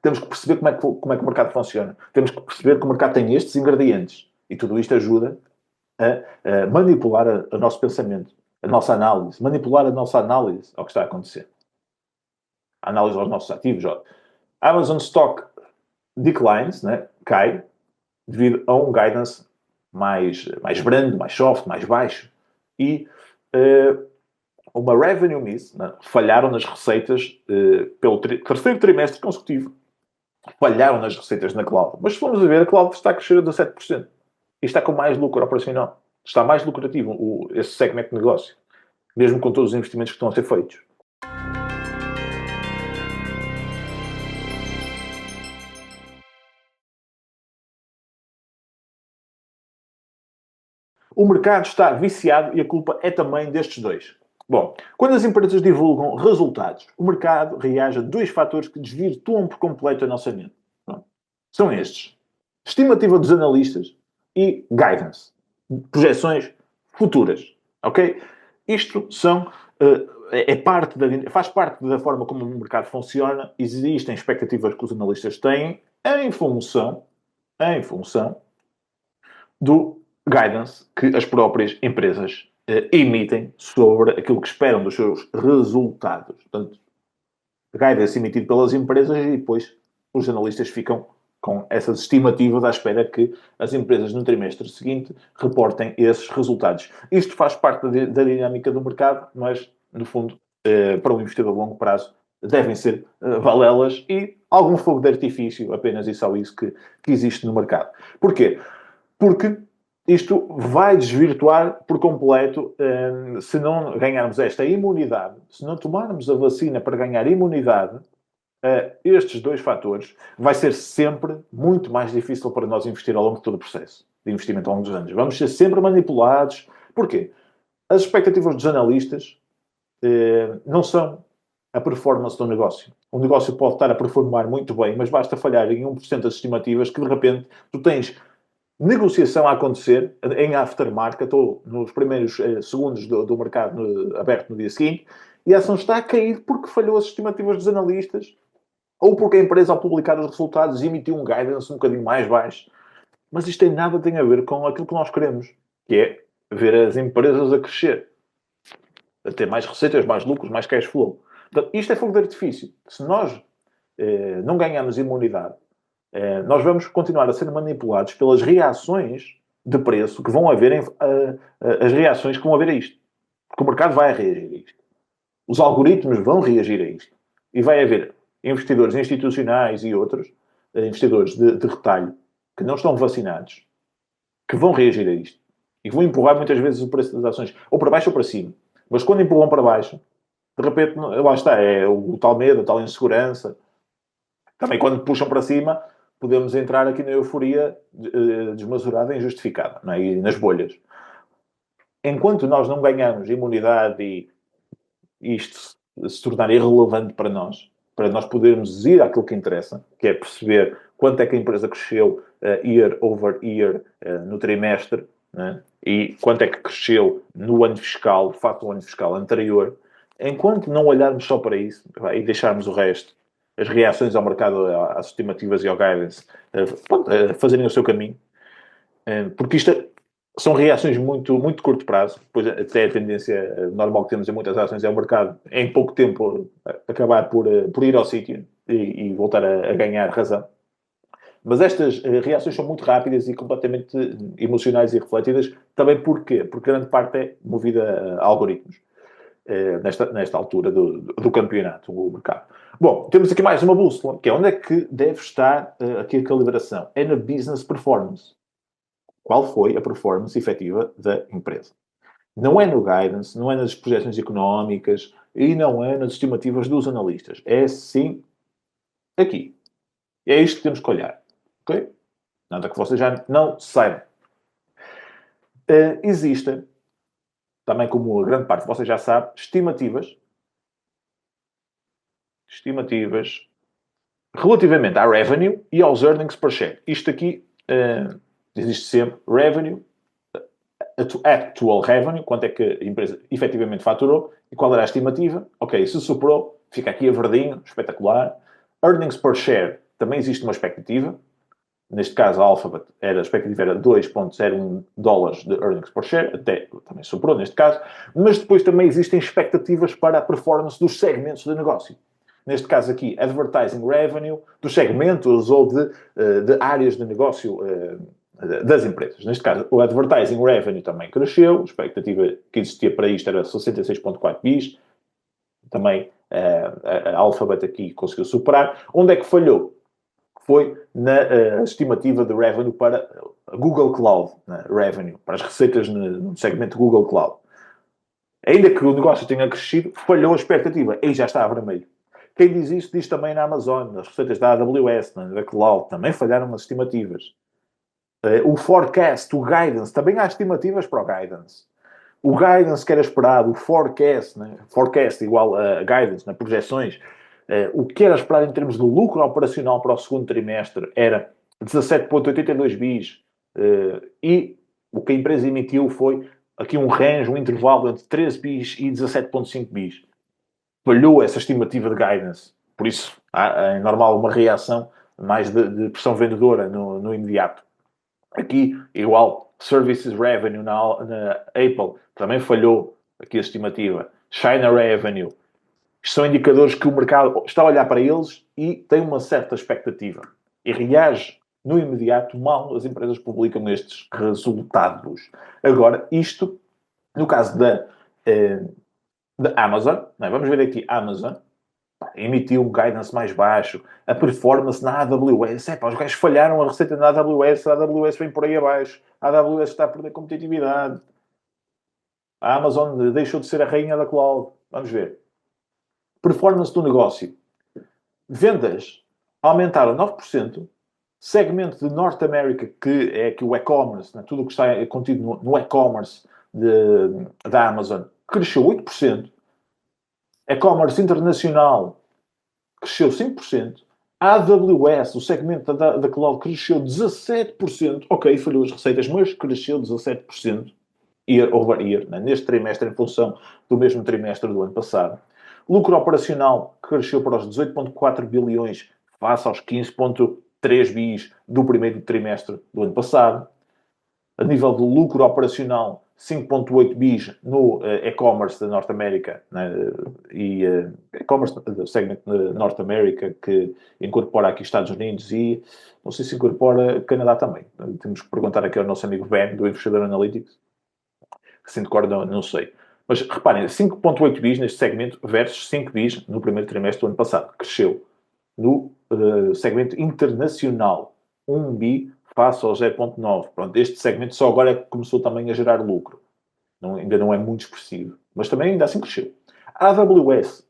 Temos que perceber como é que o mercado funciona. Temos que perceber que o mercado tem estes ingredientes. E tudo isto ajuda a manipular o nosso pensamento, a nossa análise. Manipular a nossa análise ao que está a acontecer. A análise aos nossos ativos. Ó. Amazon Stock declines, né? Cai, devido a um guidance mais brando, mais soft, mais baixo. E uma revenue miss, né? Falharam nas receitas pelo terceiro trimestre consecutivo. Falharam nas receitas na cloud. Mas se formos a ver, a cloud está a crescer a 17%. E está com mais lucro operacional. Está mais lucrativo esse segmento de negócio. Mesmo com todos os investimentos que estão a ser feitos. O mercado está viciado e a culpa é também destes dois. Bom, quando as empresas divulgam resultados, o mercado reage a dois fatores que desvirtuam por completo a nossa mente. São estes. Estimativa dos analistas e guidance. Projeções futuras. Ok? Isto faz parte da forma como o mercado funciona. Existem expectativas que os analistas têm em função do guidance que as próprias empresas emitem sobre aquilo que esperam dos seus resultados. Portanto, guidance emitido pelas empresas e depois os analistas ficam com essas estimativas à espera que as empresas no trimestre seguinte reportem esses resultados. Isto faz parte da dinâmica do mercado, mas, no fundo, para um investidor a longo prazo, devem ser balelas e algum fogo de artifício, apenas e só isso que existe no mercado. Porquê? Porque isto vai desvirtuar por completo se não ganharmos esta imunidade, se não tomarmos a vacina para ganhar imunidade, estes dois fatores, vai ser sempre muito mais difícil para nós investir ao longo de todo o processo de investimento ao longo dos anos. Vamos ser sempre manipulados. Porquê? As expectativas dos analistas não são a performance do negócio. O negócio pode estar a performar muito bem, mas basta falhar em 1% das estimativas que, de repente, tu tens negociação a acontecer em aftermarket ou nos primeiros segundos do mercado aberto no dia seguinte e a ação está a cair porque falhou as estimativas dos analistas ou porque a empresa, ao publicar os resultados, emitiu um guidance um bocadinho mais baixo. Mas isto nada tem a ver com aquilo que nós queremos, que é ver as empresas a crescer, a ter mais receitas, mais lucros, mais cash flow. Portanto, isto é fogo de artifício. Se nós não ganharmos imunidade, nós vamos continuar a ser manipulados pelas reações de preço que vão haver, as reações que vão haver a isto. Porque o mercado vai reagir a isto. Os algoritmos vão reagir a isto. E vai haver investidores institucionais e outros, investidores de retalho, que não estão vacinados, que vão reagir a isto. E vão empurrar muitas vezes o preço das ações, ou para baixo ou para cima. Mas quando empurram para baixo, de repente, lá está, é o tal medo, a tal insegurança. Também quando puxam para cima, podemos entrar aqui na euforia desmesurada e injustificada, não é? E nas bolhas. Enquanto nós não ganhamos imunidade e isto se tornar irrelevante para nós podermos ir àquilo que interessa, que é perceber quanto é que a empresa cresceu year over year no trimestre, né? E quanto é que cresceu no ano fiscal, de facto, o ano fiscal anterior. Enquanto não olharmos só para isso e deixarmos o resto, as reações ao mercado, às estimativas e ao guidance, fazerem o seu caminho, porque isto são reações muito, muito de curto prazo. Depois, até a tendência normal que temos em muitas ações é o mercado, em pouco tempo, acabar por ir ao sítio e voltar a ganhar razão. Mas estas reações são muito rápidas e completamente emocionais e refletidas. Também porquê? Porque grande parte é movida a algoritmos. Nesta altura do campeonato, o mercado. Bom, temos aqui mais uma bússola, que é onde é que deve estar aqui a calibração? É na business performance. Qual foi a performance efetiva da empresa? Não é no guidance, não é nas projeções económicas e não é nas estimativas dos analistas. É sim aqui. É isto que temos que olhar. Ok? Nada que vocês já não saibam. Existem, também como a grande parte de vocês já sabe, estimativas relativamente à revenue e aos earnings per share. Isto aqui existe sempre revenue, actual revenue, quanto é que a empresa efetivamente faturou e qual era a estimativa. Ok, se superou, fica aqui a verdinho, espetacular. Earnings per share, também existe uma expectativa. Neste caso, a Alphabet, a expectativa era 2,01 dólares de earnings per share, até também superou neste caso, mas depois também existem expectativas para a performance dos segmentos de negócio. Neste caso aqui, advertising revenue, dos segmentos ou de áreas de negócio das empresas. Neste caso, o advertising revenue também cresceu, a expectativa que existia para isto era 66,4 bis, também a Alphabet aqui conseguiu superar. Onde é que falhou? Foi na estimativa de revenue para a Google Cloud, revenue, para as receitas no segmento Google Cloud. Ainda que o negócio tenha crescido, falhou a expectativa. E já está a vermelho. Quem diz isto diz também na Amazon, nas receitas da AWS, da Cloud, também falharam as estimativas. O forecast, o guidance, também há estimativas para o guidance. O guidance que era esperado, o forecast, forecast igual a guidance, projeções, o que era esperado em termos de lucro operacional para o segundo trimestre era 17,82 bis. E o que a empresa emitiu foi aqui um range, um intervalo entre 13 bis e 17,5 bis. Falhou essa estimativa de guidance. Por isso, é normal uma reação mais de pressão vendedora no imediato. Aqui, igual, Services Revenue na Apple também falhou aqui a estimativa. China Revenue. Isto são indicadores que o mercado está a olhar para eles e tem uma certa expectativa. E reage no imediato mal as empresas publicam estes resultados. Agora, isto, no caso da Amazon, vamos ver aqui, Amazon emitiu um guidance mais baixo, a performance na AWS, os gajos falharam a receita na AWS, a AWS vem por aí abaixo, a AWS está a perder competitividade, a Amazon deixou de ser a rainha da cloud. Vamos ver. Performance do negócio. Vendas aumentaram 9%, segmento de North America, que é aqui o e-commerce, tudo o que está contido no e-commerce da Amazon, cresceu 8%, e-commerce internacional cresceu 5%, a AWS, o segmento da cloud, cresceu 17%, ok, falhou as receitas, mas cresceu 17%, year over year, neste trimestre, em função do mesmo trimestre do ano passado. Lucro operacional cresceu para os 18,4 bilhões, face aos 15,3 bis do primeiro trimestre do ano passado. A nível de lucro operacional, 5,8 bis no e-commerce da Norte América, e e-commerce do segmento da Norte América, que incorpora aqui Estados Unidos e, não sei se incorpora Canadá também. Temos que perguntar aqui ao nosso amigo Ben, do Investidor Analytics, que se incorpora, não sei. Mas reparem, 5,8 bis neste segmento versus 5 bis no primeiro trimestre do ano passado. Cresceu. No segmento internacional, 1 bi face ao 0,9. Pronto, este segmento só agora é que começou também a gerar lucro. Ainda não é muito expressivo. Mas também ainda assim cresceu. A AWS,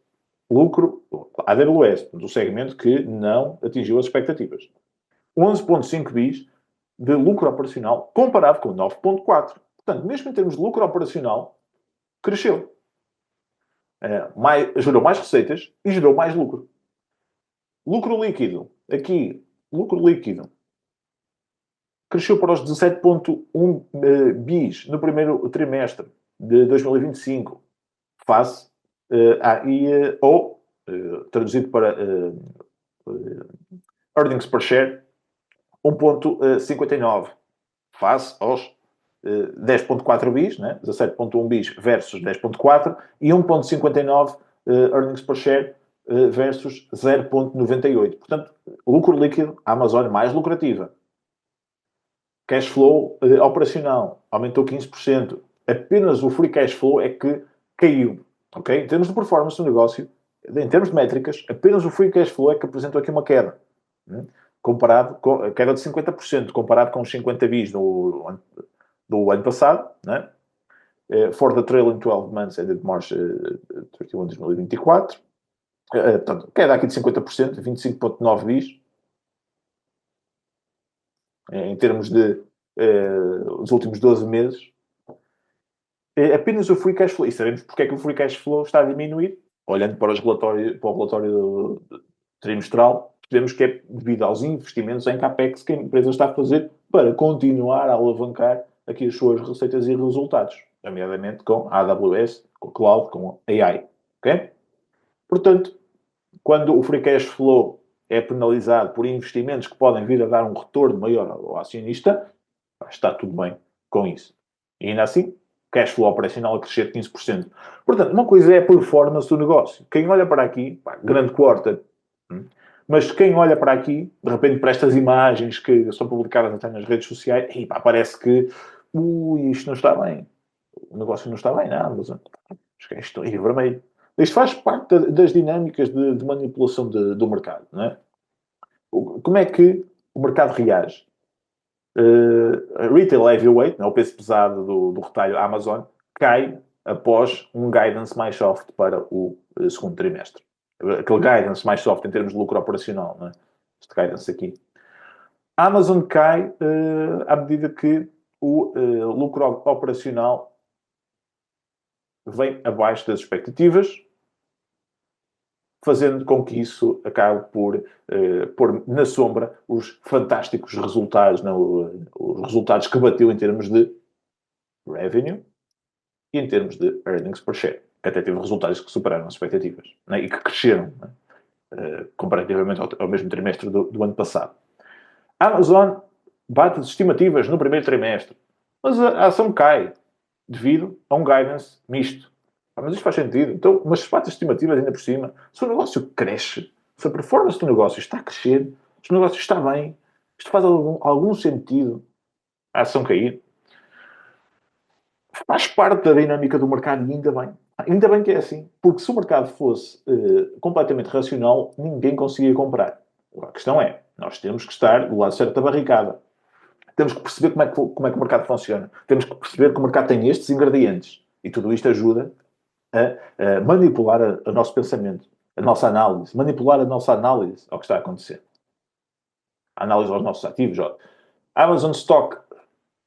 lucro, a AWS, do segmento que não atingiu as expectativas. 11,5 bis de lucro operacional comparado com 9,4. Portanto, mesmo em termos de lucro operacional, cresceu. Gerou mais receitas e gerou mais lucro. Lucro líquido. Aqui, lucro líquido cresceu para os 17,1 bis no primeiro trimestre de 2025, face traduzido para earnings per share, 1,59, face aos 10,4 bis, 17,1 bis versus 10,4 e 1,59 earnings per share versus 0,98. Portanto, lucro líquido, a Amazon mais lucrativa. Cash flow operacional aumentou 15%. Apenas o free cash flow é que caiu. Okay? Em termos de performance do negócio, em termos de métricas, apenas o free cash flow é que apresentou aqui uma queda. Comparado com a queda de 50%, comparado com os 50 bis do ano passado, for the trailing 12 months ended March 31 de 2024. Portanto, queda aqui de 50%, 25,9 bis. Em termos de os últimos 12 meses. Apenas o free cash flow. E sabemos porque é que o free cash flow está a diminuir. Olhando para o relatório trimestral, vemos que é devido aos investimentos em CAPEX que a empresa está a fazer para continuar a alavancar aqui as suas receitas e resultados, nomeadamente com a AWS, com a Cloud, com a AI. Ok? Portanto, quando o free cash flow é penalizado por investimentos que podem vir a dar um retorno maior ao acionista, está tudo bem com isso. E ainda assim, cash flow operacional a crescer 15%. Portanto, uma coisa é a performance do negócio. Quem olha para aqui, grande quarter, mas quem olha para aqui, de repente para estas imagens que são publicadas até nas redes sociais, parece que isto não está bem. O negócio não está bem, não, mas os gajos estão aí vermelho. Isto faz parte das dinâmicas de manipulação do mercado, não é? Como é que o mercado reage? Retail heavyweight, né, o peso pesado do retalho Amazon, cai após um guidance mais soft para o segundo trimestre. Aquele guidance mais soft em termos de lucro operacional, né? Este guidance aqui. A Amazon cai à medida que o lucro operacional vem abaixo das expectativas, fazendo com que isso acabe por pôr na sombra os fantásticos resultados, os resultados que bateu em termos de revenue e em termos de earnings per share, que até teve resultados que superaram as expectativas, né? E que cresceram, né? Comparativamente ao mesmo trimestre do ano passado. A Amazon bate as estimativas no primeiro trimestre, mas a ação cai devido a um guidance misto. Mas isto faz sentido. Então, mas se bate as estimativas ainda por cima, se o negócio cresce, se a performance do negócio está a crescer, se o negócio está bem, isto faz algum sentido a ação cair. Faz parte da dinâmica do mercado e ainda bem. Ainda bem que é assim. Porque se o mercado fosse completamente racional, ninguém conseguia comprar. A questão é, nós temos que estar do lado certo da barricada. Temos que perceber como é que o mercado funciona. Temos que perceber que o mercado tem estes ingredientes. E tudo isto ajuda a manipular o nosso pensamento, a nossa análise. Manipular a nossa análise ao que está a acontecer. A análise aos nossos ativos. Amazon Stock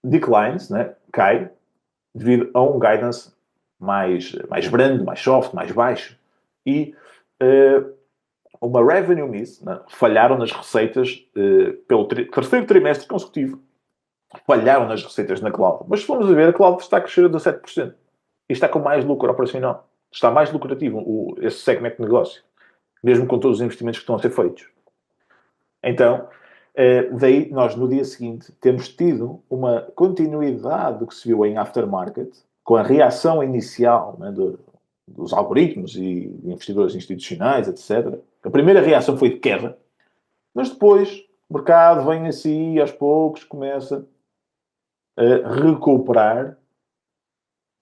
declines, né? Cai, devido a um guidance mais brando, mais soft, mais baixo. E uma revenue miss, né? Falharam nas receitas pelo terceiro trimestre consecutivo. Falharam nas receitas na cloud. Mas se formos a ver, a cloud está a crescer a 17%. E está com mais lucro operacional. Está mais lucrativo esse segmento de negócio. Mesmo com todos os investimentos que estão a ser feitos. Então, daí nós no dia seguinte temos tido uma continuidade do que se viu em aftermarket, com a reação inicial, né, dos algoritmos e investidores institucionais, etc. A primeira reação foi de queda, mas depois o mercado vem assim e aos poucos começa a recuperar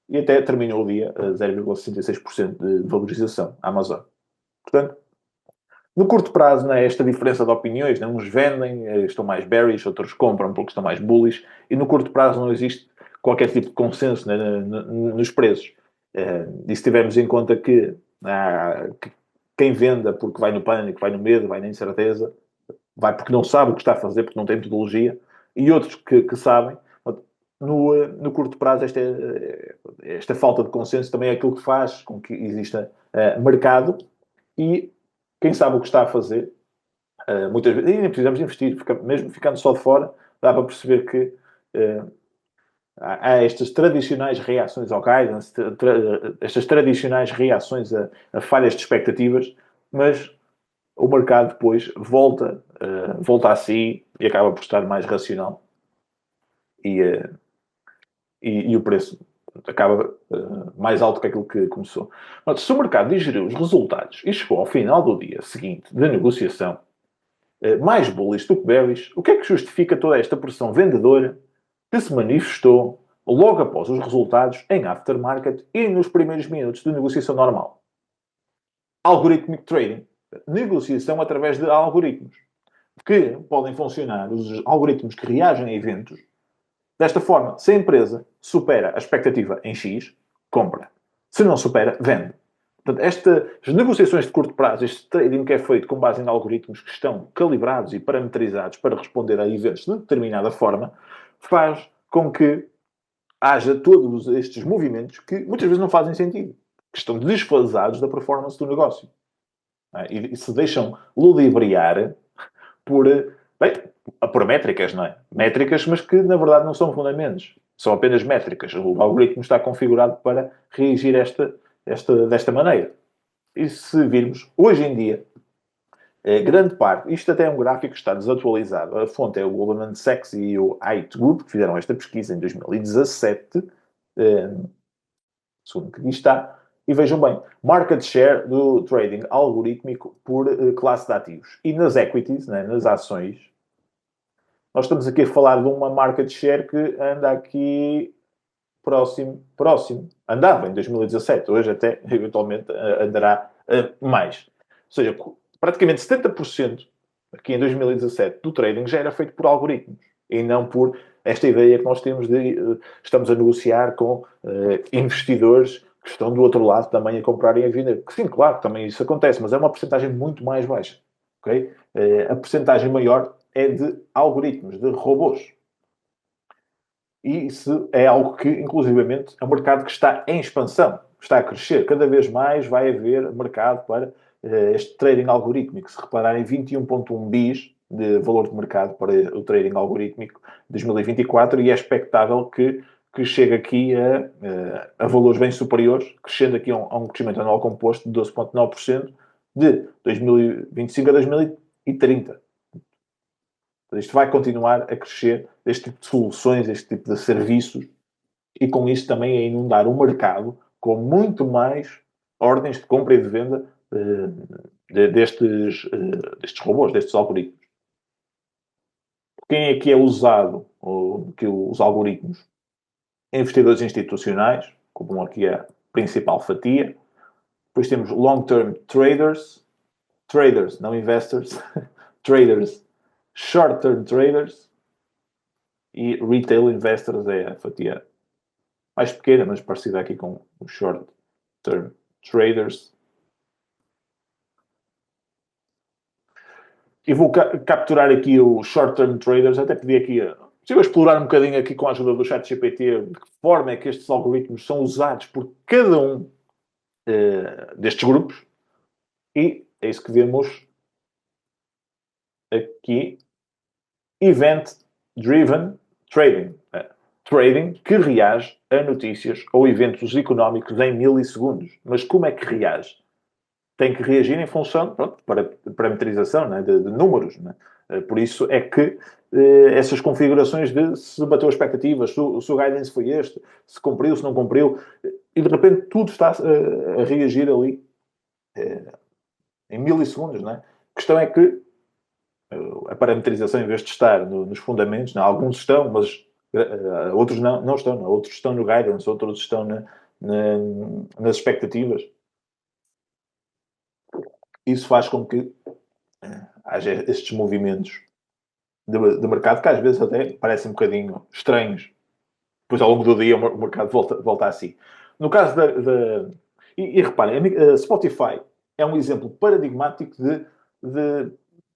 e até terminou o dia a 0,66% de valorização, a Amazon. Portanto, no curto prazo, não é esta diferença de opiniões, né? Uns vendem, estão mais bearish, outros compram porque estão mais bullish, e no curto prazo não existe qualquer tipo de consenso, né, nos preços. E se tivermos em conta que quem venda porque vai no pânico, vai no medo, vai na incerteza, vai porque não sabe o que está a fazer, porque não tem metodologia, e outros que sabem, no curto prazo esta falta de consenso também é aquilo que faz com que exista mercado e quem sabe o que está a fazer, muitas vezes, e nem precisamos investir, mesmo ficando só de fora, dá para perceber que há estas tradicionais reações ao guidance, estas tradicionais reações a falhas de expectativas, mas o mercado depois volta a si e acaba por estar mais racional. E o preço acaba mais alto que aquilo que começou. Mas, se o mercado digeriu os resultados e chegou ao final do dia seguinte da negociação mais bullish do que bearish, o que é que justifica toda esta pressão vendedora que se manifestou logo após os resultados em aftermarket e nos primeiros minutos de negociação normal? Algorithmic trading. Negociação através de algoritmos. Que podem funcionar, os algoritmos que reagem a eventos, desta forma. Se a empresa supera a expectativa em X, compra. Se não supera, vende. Portanto, estas negociações de curto prazo, este trading que é feito com base em algoritmos que estão calibrados e parametrizados para responder a eventos de determinada forma, faz com que haja todos estes movimentos que muitas vezes não fazem sentido, que estão desfasados da performance do negócio. E se deixam ludibriar por métricas, não é? Métricas, mas que na verdade não são fundamentos. São apenas métricas. O algoritmo está configurado para reagir desta maneira. E se virmos, hoje em dia, Grande parte, isto até é um gráfico que está desatualizado. A fonte é o Goldman Sachs e o Ait Group, que fizeram esta pesquisa em 2017, segundo o que aqui está. E vejam bem, market share do trading algorítmico por classe de ativos. E nas equities, né, nas ações, nós estamos aqui a falar de uma market share que anda aqui próximo. Andava em 2017, hoje até, eventualmente, andará mais. Ou seja, praticamente 70% aqui em 2017 do trading já era feito por algoritmos e não por esta ideia que nós temos de estamos a negociar com investidores que estão do outro lado também a comprar e a vender. Sim, claro, também isso acontece, mas é uma porcentagem muito mais baixa. Okay? A porcentagem maior é de algoritmos, de robôs. E isso é algo que, inclusivamente, é um mercado que está em expansão, está a crescer. Cada vez mais vai haver mercado para este trading algorítmico. Se repararem, 21,1 bis de valor de mercado para o trading algorítmico de 2024 e é expectável que chegue aqui a valores bem superiores, crescendo aqui a um crescimento anual composto de 12,9% de 2025 a 2030. Isto vai continuar a crescer, este tipo de soluções, este tipo de serviços, e com isso também a inundar o mercado com muito mais ordens de compra e de venda destes robôs, destes algoritmos. Quem é que é usado os algoritmos? Investidores institucionais, como aqui a principal fatia. Depois temos long-term traders, não investors, traders, short-term traders, e retail investors é a fatia mais pequena, mas parecida aqui com os short-term traders. E vou capturar aqui os short-term traders, até pedi aqui, se eu explorar um bocadinho aqui com a ajuda do ChatGPT, de que forma é que estes algoritmos são usados por cada um destes grupos, e é isso que vemos aqui, Event-Driven Trading. Trading que reage a notícias ou eventos económicos em milissegundos. Mas como é que reage? Tem que reagir em função, pronto, para parametrização, né, de números. Né? Por isso é que essas configurações de se bateu as expectativas, se o guidance foi este, se cumpriu, se não cumpriu, e de repente tudo está a reagir ali em milissegundos. Né? A questão é que a parametrização, em vez de estar nos fundamentos, né, alguns estão, mas outros não estão. Né? Outros estão no guidance, outros estão nas expectativas. Isso faz com que haja estes movimentos de mercado que às vezes até parecem um bocadinho estranhos. Depois, ao longo do dia, o mercado volta a si. No caso e reparem, a Spotify é um exemplo paradigmático de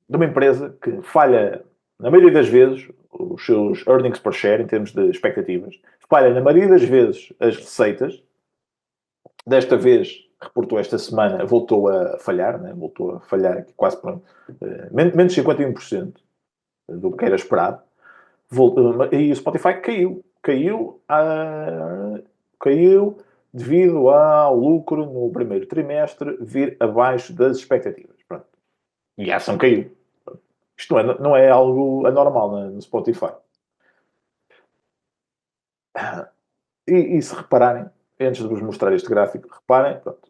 uma empresa que falha, na maioria das vezes, os seus earnings per share, em termos de expectativas. Falha, na maioria das vezes, as receitas. Desta vez, reportou esta semana, voltou a falhar, né? Voltou a falhar aqui quase para menos 51% do que era esperado. E o Spotify caiu devido ao lucro no primeiro trimestre vir abaixo das expectativas. Pronto. E a ação caiu. Isto não é algo anormal no Spotify. E se repararem, antes de vos mostrar este gráfico, reparem, pronto,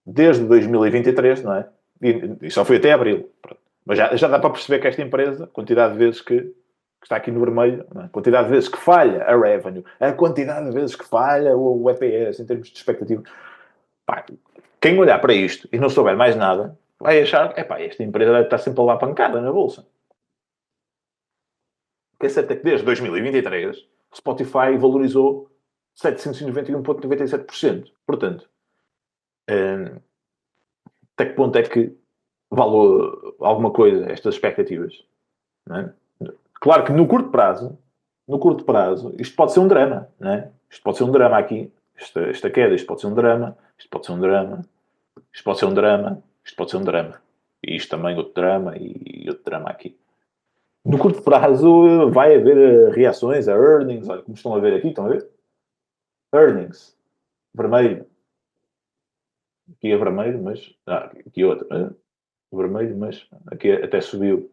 desde 2023, não é? E só foi até abril. Pronto. Mas já dá para perceber que esta empresa, a quantidade de vezes que está aqui no vermelho, a quantidade de vezes que falha a revenue, a quantidade de vezes que falha o EPS em termos de expectativa. Pá, quem olhar para isto e não souber mais nada, vai achar que esta empresa deve estar sempre a levar pancada na bolsa. O que é certo é que desde 2023 o Spotify valorizou 791,97%. Portanto, até que ponto é que vale alguma coisa estas expectativas? Não é? Claro que no curto prazo, isto pode ser um drama, não é? Isto pode ser um drama aqui, esta queda, isto pode ser um drama, isto pode ser um drama, isto pode ser um drama, isto pode ser um drama. E isto também outro drama e outro drama aqui. No curto prazo vai haver reações a earnings, olha, como estão a ver aqui, estão a ver? Earnings, vermelho. Aqui é vermelho, mas aqui outro. vermelho, mas aqui até subiu.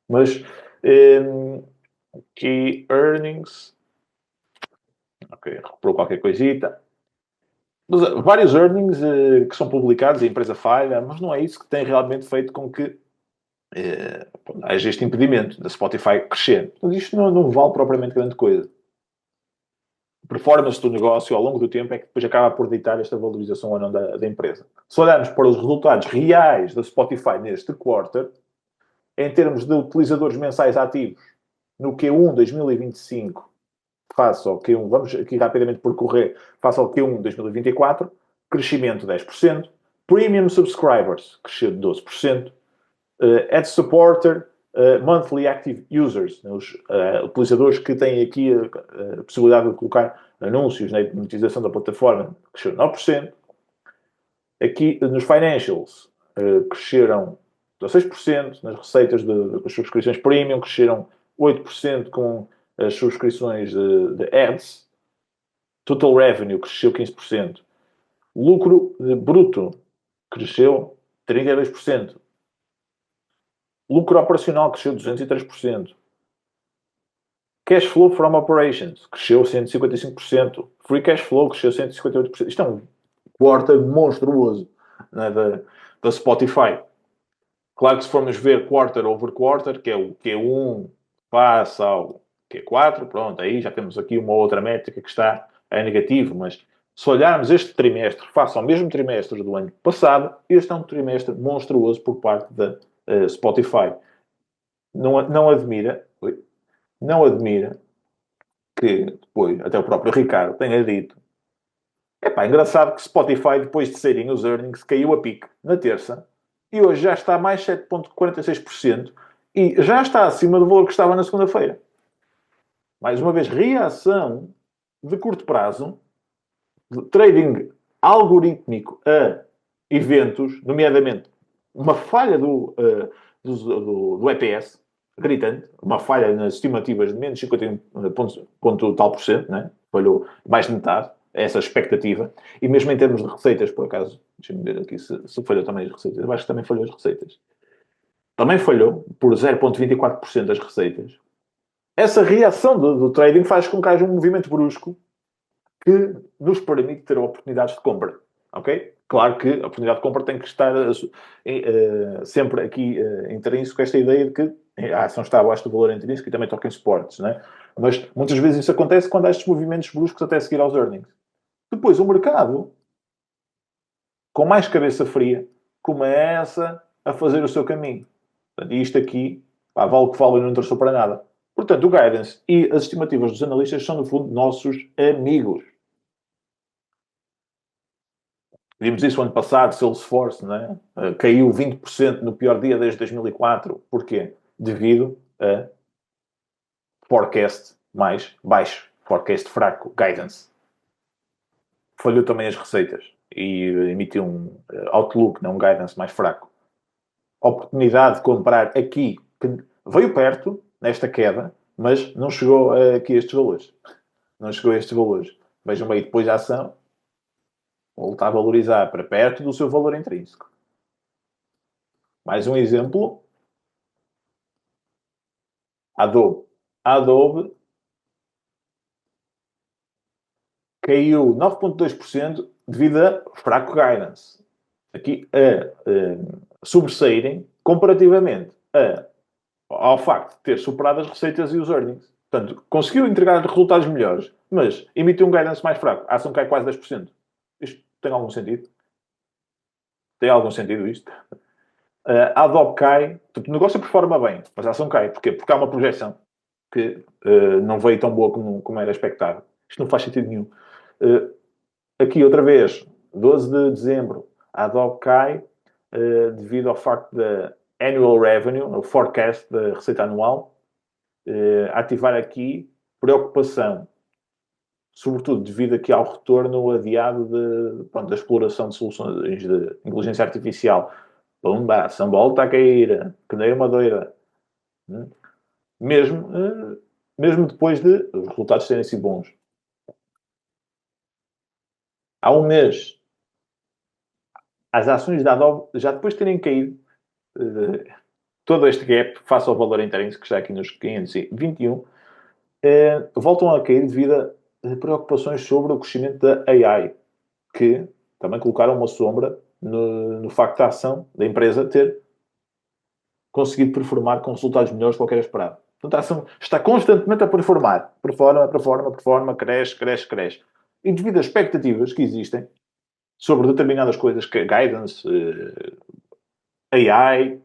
Mas Key Earnings. Ok, recuperou qualquer coisita. Mas, vários earnings que são publicados, a empresa falha, mas não é isso que tem realmente feito com que haja este impedimento da Spotify crescer. Portanto, isto não vale propriamente grande coisa. A performance do negócio ao longo do tempo é que depois acaba por ditar esta valorização ou não da empresa. Se olharmos para os resultados reais da Spotify neste quarter, em termos de utilizadores mensais ativos, no Q1 2025, face ao Q1, vamos aqui rapidamente percorrer, face ao Q1 2024, crescimento de 10%, Premium Subscribers cresceu de 12%, Ad Supporter, Monthly Active Users, né, os utilizadores que têm aqui a possibilidade de colocar anúncios na monetização da plataforma, cresceu 9%. Aqui nos financials, cresceram 16%, nas receitas das subscrições premium, cresceram 8% com as subscrições de ads. Total revenue cresceu 15%. Lucro bruto cresceu 32%. Lucro operacional cresceu 203%. Cash flow from operations cresceu 155%. Free cash flow cresceu 158%. Isto é um quarter monstruoso, né, da Spotify. Claro que se formos ver quarter over quarter, que é o Q1 passa ao Q4, pronto, aí já temos aqui uma outra métrica que está em negativo, mas se olharmos este trimestre face ao mesmo trimestre do ano passado, este é um trimestre monstruoso por parte da Spotify. Não admira que depois, até o próprio Ricardo tenha dito, engraçado que Spotify, depois de saírem os earnings, caiu a pique na terça e hoje já está mais 7,46% e já está acima do valor que estava na segunda-feira. Mais uma vez, reação de curto prazo, de trading algorítmico a eventos, nomeadamente uma falha do EPS, gritante, uma falha nas estimativas de menos 51 ponto tal por cento, né? Falhou mais de metade, essa expectativa, e mesmo em termos de receitas, por acaso, deixa-me ver aqui se falhou também as receitas, eu acho que também falhou as receitas. Também falhou por 0,24% das receitas. Essa reação do trading faz com que haja um movimento brusco que nos permite ter oportunidades de compra. Ok? Claro que a oportunidade de compra tem que estar sempre aqui intrínseco esta ideia de que a ação está abaixo do valor intrínseco e também toca em suportes, né? Mas muitas vezes isso acontece quando há estes movimentos bruscos até seguir aos earnings. Depois o mercado, com mais cabeça fria, começa a fazer o seu caminho. E isto aqui, vale o que vale e não interessou para nada. Portanto, o guidance e as estimativas dos analistas são, no fundo, nossos amigos. Vimos isso ano passado, Salesforce, né? Caiu 20% no pior dia desde 2004. Porquê? Devido a forecast mais baixo, forecast fraco, guidance. Falhou também as receitas e emitiu um outlook, não um guidance mais fraco. Oportunidade de comprar aqui, que veio perto, nesta queda, mas não chegou aqui a estes valores. Não chegou a estes valores. Vejam bem, depois a ação volta a valorizar para perto do seu valor intrínseco. Mais um exemplo. Adobe. Adobe caiu 9,2% devido a fraco guidance. Aqui a sobressaírem comparativamente ao facto de ter superado as receitas e os earnings. Portanto, conseguiu entregar resultados melhores, mas emitiu um guidance mais fraco. A ação cai quase 10%. Isto tem algum sentido? Tem algum sentido isto? A Adobe cai, o negócio performa bem, mas a ação cai. Porquê? Porque há uma projeção que não veio tão boa como era expectável. Isto não faz sentido nenhum. Aqui, outra vez, 12 de dezembro, a Adobe cai devido ao facto da annual revenue, o forecast da receita anual, ativar aqui preocupação, sobretudo devido aqui ao retorno adiado da exploração de soluções de inteligência artificial. Pumba, a ação volta a cair, que nem uma doida. Mesmo depois de os resultados terem sido bons. Há um mês, as ações da Adobe, já depois de terem caído, todo este gap face ao valor intrínseco, que está aqui nos 521, voltam a cair devido a preocupações sobre o crescimento da AI, que também colocaram uma sombra no facto da ação da empresa ter conseguido performar com resultados melhores do que qualquer esperado. Portanto, a ação está constantemente a performar. Performa, cresce. E devido às expectativas que existem sobre determinadas coisas, que guidance, AI,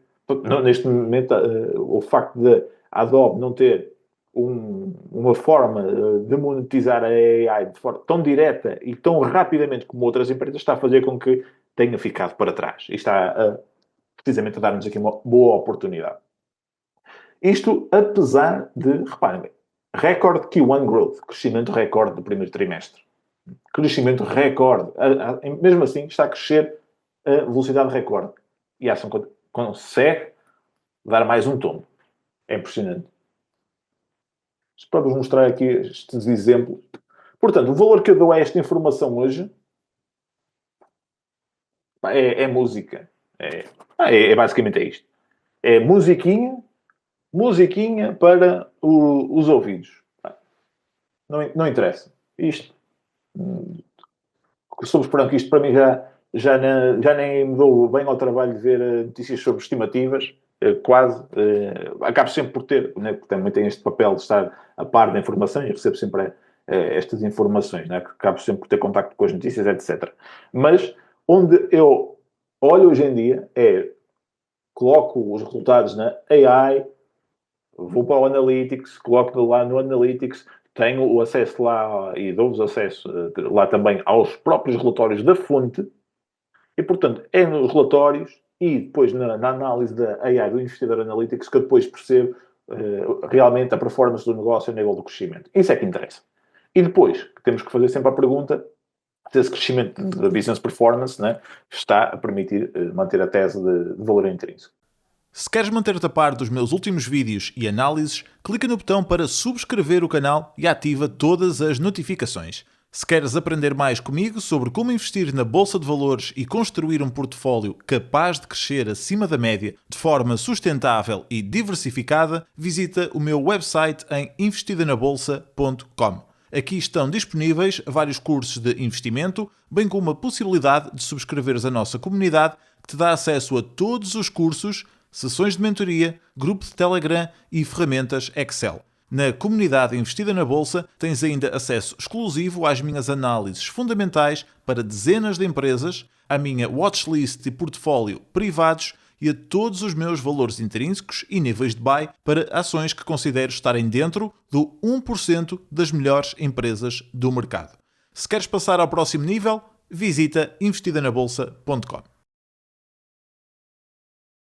neste momento, o facto de a Adobe não ter uma forma de monetizar a AI de forma tão direta e tão rapidamente como outras empresas está a fazer com que tenha ficado para trás. E está precisamente a dar-nos aqui uma boa oportunidade. Isto apesar de, reparem bem, recorde Q1 growth, crescimento recorde do primeiro trimestre. Crescimento recorde. Mesmo assim, está a crescer a velocidade recorde. E a ação consegue dar mais um tombo. É impressionante. Para vos mostrar aqui estes exemplos. Portanto, o valor que eu dou a esta informação hoje é música. Basicamente isto. É musiquinha para os ouvidos. Não interessa. Isto. Estou esperando que isto para mim já nem me dou bem ao trabalho de ver notícias sobre estimativas. Quase. Acabo sempre por ter, né, porque também tenho este papel de estar a par da informação e recebo sempre estas informações, né, que acabo sempre por ter contacto com as notícias, etc. Mas onde eu olho hoje em dia coloco os resultados na AI, vou para o Analytics, coloco lá no Analytics, tenho o acesso lá e dou-vos acesso lá também aos próprios relatórios da fonte e, portanto, é nos relatórios e depois na análise da AI, do investidor Analytics, que eu depois percebo realmente a performance do negócio a nível do crescimento. Isso é que interessa. E depois, temos que fazer sempre a pergunta se esse crescimento da business performance, né, está a permitir manter a tese de valor intrínseco. Se queres manter-te a par dos meus últimos vídeos e análises, clica no botão para subscrever o canal e ativa todas as notificações. Se queres aprender mais comigo sobre como investir na Bolsa de Valores e construir um portfólio capaz de crescer acima da média de forma sustentável e diversificada, visita o meu website em investidanabolsa.com. Aqui estão disponíveis vários cursos de investimento, bem como a possibilidade de subscreveres a nossa comunidade, que te dá acesso a todos os cursos, sessões de mentoria, grupo de Telegram e ferramentas Excel. Na comunidade Investida na Bolsa tens ainda acesso exclusivo às minhas análises fundamentais para dezenas de empresas, à minha watchlist e portfólio privados e a todos os meus valores intrínsecos e níveis de buy para ações que considero estarem dentro do 1% das melhores empresas do mercado. Se queres passar ao próximo nível, visita investidanabolsa.com.